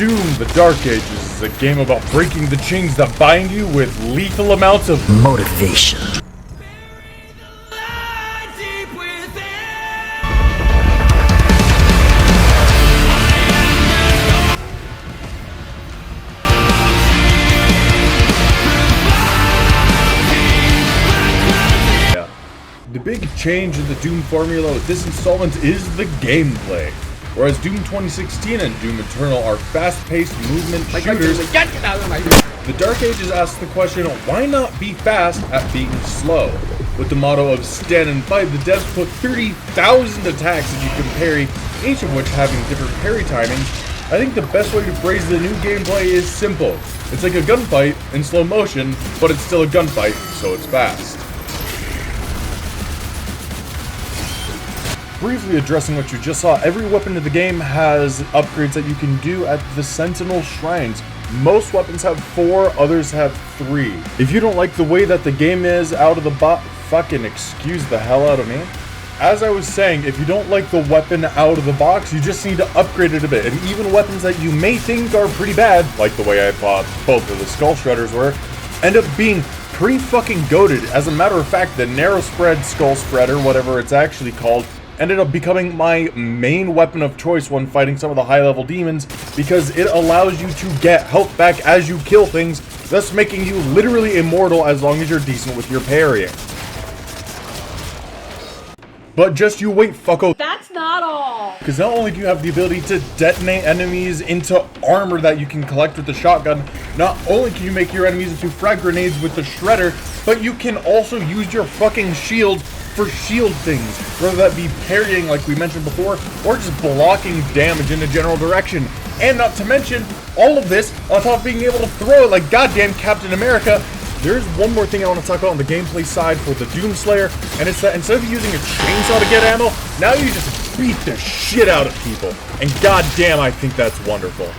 Doom: The Dark Ages is a game about breaking the chains that bind you with lethal amounts of motivation. The big change in the Doom formula with this installment is the gameplay. Whereas Doom 2016 and Doom Eternal are fast-paced movement shooters, the Dark Ages asks the question, why not be fast at being slow? With the motto of stand and fight, the devs put 30,000 attacks that you can parry, each of which having different parry timings. I think the best way to phrase the new gameplay is simple. It's like a gunfight in slow motion, but it's still a gunfight, so it's fast. Briefly addressing what you just saw, every weapon in the game has upgrades that you can do at the Sentinel Shrines. Most weapons have 4, others have 3. If you don't like the way that the game is out of the box, fucking excuse the hell out of me. As I was saying, if you don't like the weapon out of the box, you just need to upgrade it a bit. And even weapons that you may think are pretty bad, like the way I thought both of the Skull Shredders were, end up being pretty fucking goated. As a matter of fact, the Narrow Spread Skull Spreader, whatever it's actually called, ended up becoming my main weapon of choice when fighting some of the high-level demons, because it allows you to get health back as you kill things, thus making you literally immortal as long as you're decent with your parrying. But just you wait, fucko. That's not all! Because not only do you have the ability to detonate enemies into armor that you can collect with the shotgun, not only can you make your enemies into frag grenades with the shredder, but you can also use your fucking shield for shield things, whether that be parrying like we mentioned before, or just blocking damage in a general direction. And not to mention, all of this on top of being able to throw it like goddamn Captain America. There's one more thing I want to talk about on the gameplay side for the Doomslayer, and it's that instead of using a chainsaw to get ammo, now you just beat the shit out of people. And goddamn, I think that's wonderful.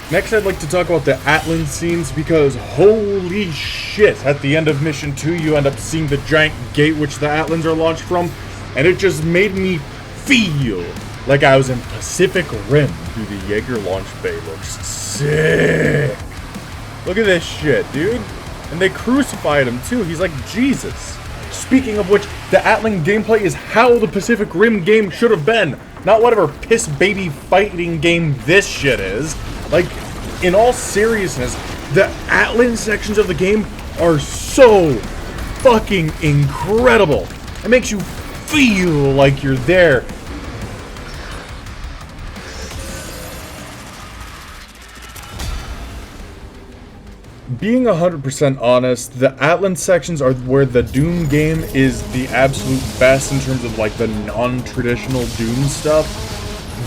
Next, I'd like to talk about the Atlan scenes, because holy shit, at the end of Mission 2, you end up seeing the giant gate which the Atlans are launched from, and it just made me feel like I was in Pacific Rim through the Jaeger launch bay. Looks sick. Look at this shit, dude. And they crucified him too. He's like Jesus. Speaking of which, the Atlan gameplay is how the Pacific Rim game should have been, not whatever piss baby fighting game this shit is. Like, in all seriousness, the Atlan sections of the game are so fucking incredible. It makes you feel like you're there. Being 100% honest, the Atlan sections are where the Doom game is the absolute best in terms of like the non-traditional Doom stuff.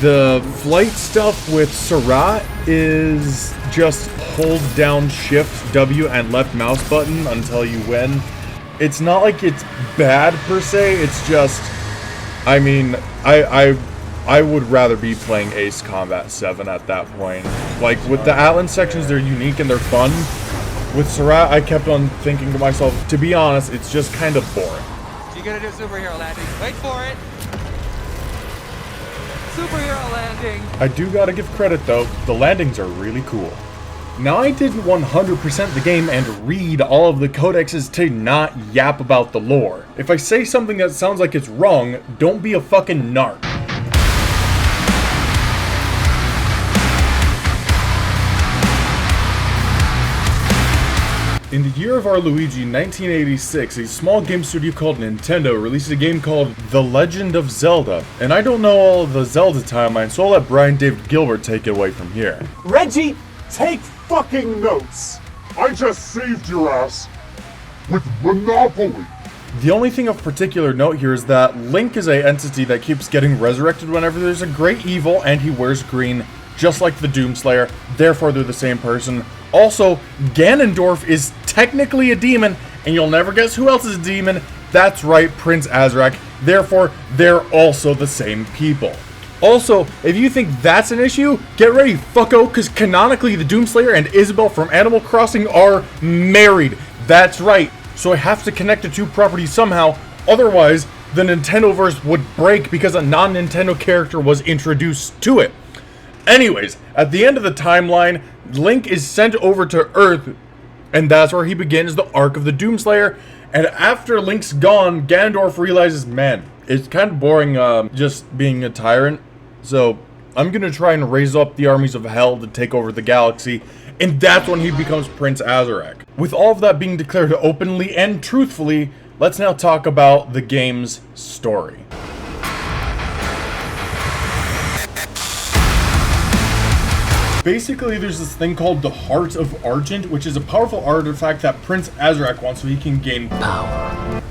The flight stuff with Surat is just hold down Shift, W, and left mouse button until you win. It's not like it's bad per se, it's just, I mean, I would rather be playing Ace Combat 7 at that point. Like, with the Atlan sections, they're unique and they're fun. With Surat, I kept on thinking to myself, to be honest, it's just kind of boring. You're gonna do superhero landing. Wait for it! Superhero landing! I do gotta give credit though, the landings are really cool. Now I didn't 100% the game and read all of the codexes to not yap about the lore. If I say something that sounds like it's wrong, don't be a fucking narc. In the year of our Luigi, 1986, a small game studio called Nintendo released a game called The Legend of Zelda. And I don't know all of the Zelda timeline, so I'll let Brian David Gilbert take it away from here. Reggie, take fucking notes! I just saved your ass with Monopoly! The only thing of particular note here is that Link is an entity that keeps getting resurrected whenever there's a great evil, and he wears green, just like the Doomslayer, therefore they're the same person. Also, Ganondorf is technically a demon, and you'll never guess who else is a demon. That's right, Prince Azrak. Therefore, they're also the same people. Also, if you think that's an issue, get ready, fucko, because canonically the Doomslayer and Isabelle from Animal Crossing are married. That's right. So I have to connect the two properties somehow, otherwise the Nintendoverse would break because a non-Nintendo character was introduced to it. Anyways, at the end of the timeline, Link is sent over to Earth, and that's where he begins the arc of the Doomslayer. And after Link's gone, Ganondorf realizes, man, it's kind of boring just being a tyrant. So I'm gonna try and raise up the armies of hell to take over the galaxy. And that's when he becomes Prince Azarek. With all of that being declared openly and truthfully, let's now talk about the game's story. Basically, there's this thing called the Heart of Argent, which is a powerful artifact that Prince Azarek wants so he can gain power.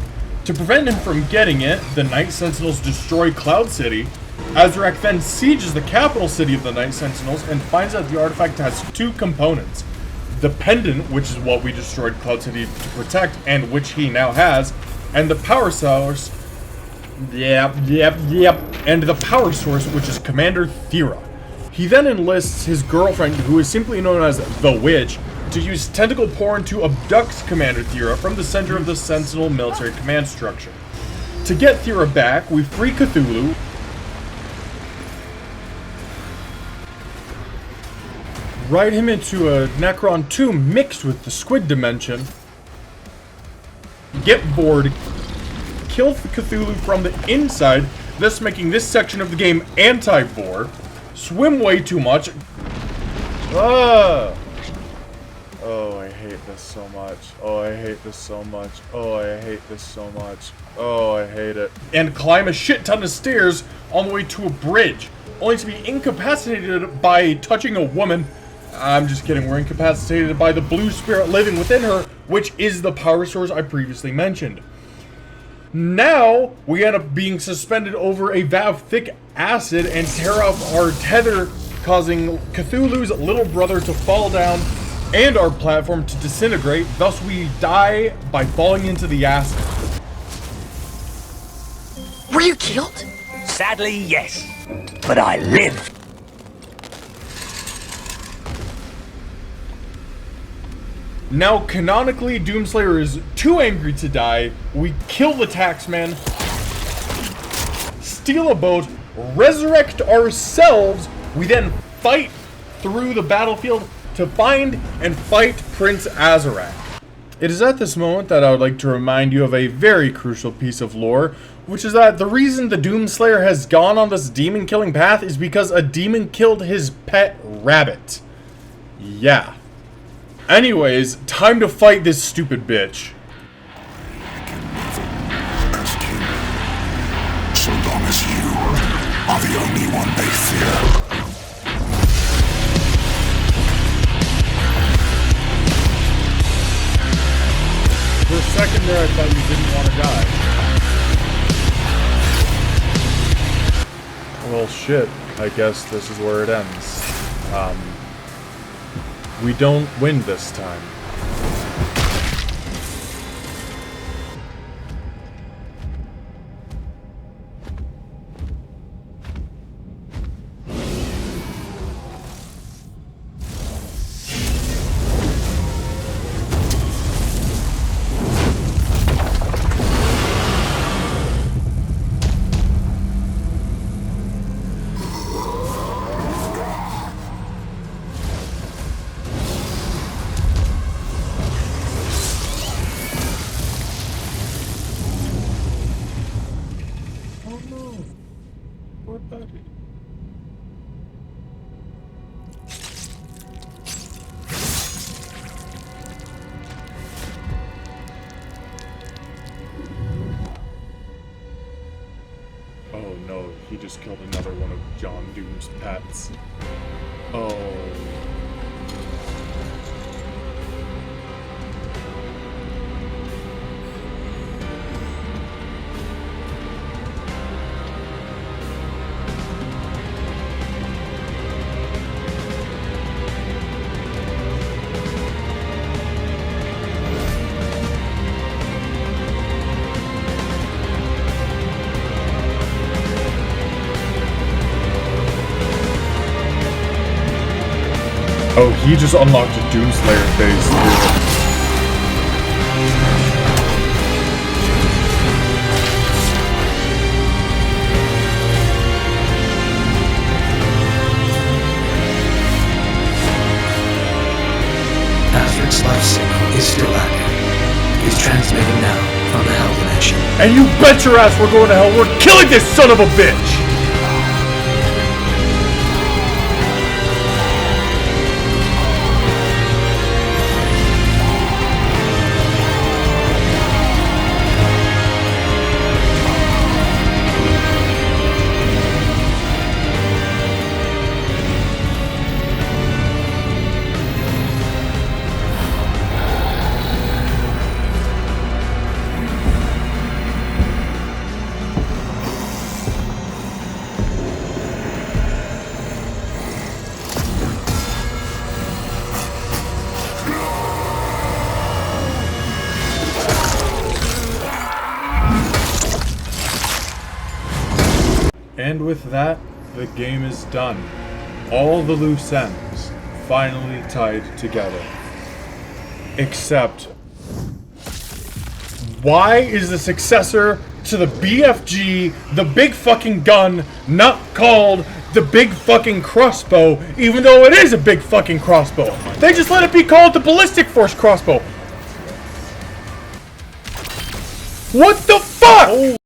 To prevent him from getting it, the Night Sentinels destroy Cloud City. Azarek then sieges the capital city of the Night Sentinels and finds out the artifact has two components. The Pendant, which is what we destroyed Cloud City to protect, and which he now has, and the Power Source, and the Power Source, which is Commander Thera. He then enlists his girlfriend, who is simply known as the Witch, to use tentacle porn to abduct Commander Thera from the center of the Sentinel military command structure. To get Thera back, we free Cthulhu, ride him into a Necron tomb mixed with the Squid Dimension, get bored, kill Cthulhu from the inside, thus making this section of the game anti-board, swim way too much. Oh, I hate this so much. Oh, I hate this so much. Oh, I hate this so much. Oh, I hate it. And climb a shit ton of stairs on the way to a bridge, only to be incapacitated by touching a woman. I'm just kidding, we're incapacitated by the blue spirit living within her, which is the power source I previously mentioned. Now, we end up being suspended over a vat of thick acid and tear off our tether, causing Cthulhu's little brother to fall down and our platform to disintegrate. Thus, we die by falling into the acid. Were you killed? Sadly, yes. But I lived. Now, canonically, Doomslayer is too angry to die. We kill the taxman, steal a boat, resurrect ourselves. We then fight through the battlefield to find and fight Prince Azarek. It is at this moment that I would like to remind you of a very crucial piece of lore, which is that the reason the Doomslayer has gone on this demon-killing path is because a demon killed his pet rabbit. Yeah. Anyways, time to fight this stupid bitch. So long as you are the only one they fear. For a second there, I thought you didn't want to die. Well, shit. I guess this is where it ends. We don't win this time. Oh no, he just killed another one of John Doom's pets. Oh. Oh, he just unlocked a Doomslayer phase too. Eric's life signal is still active. He's transmitting now from the Hell Dimension. And you bet your ass we're going to hell. We're killing this son of a bitch! And with that, the game is done. All the loose ends finally tied together. Except, why is the successor to the BFG, the big fucking gun, not called the big fucking crossbow, even though it is a big fucking crossbow? They just let it be called the ballistic force crossbow. What the fuck? Holy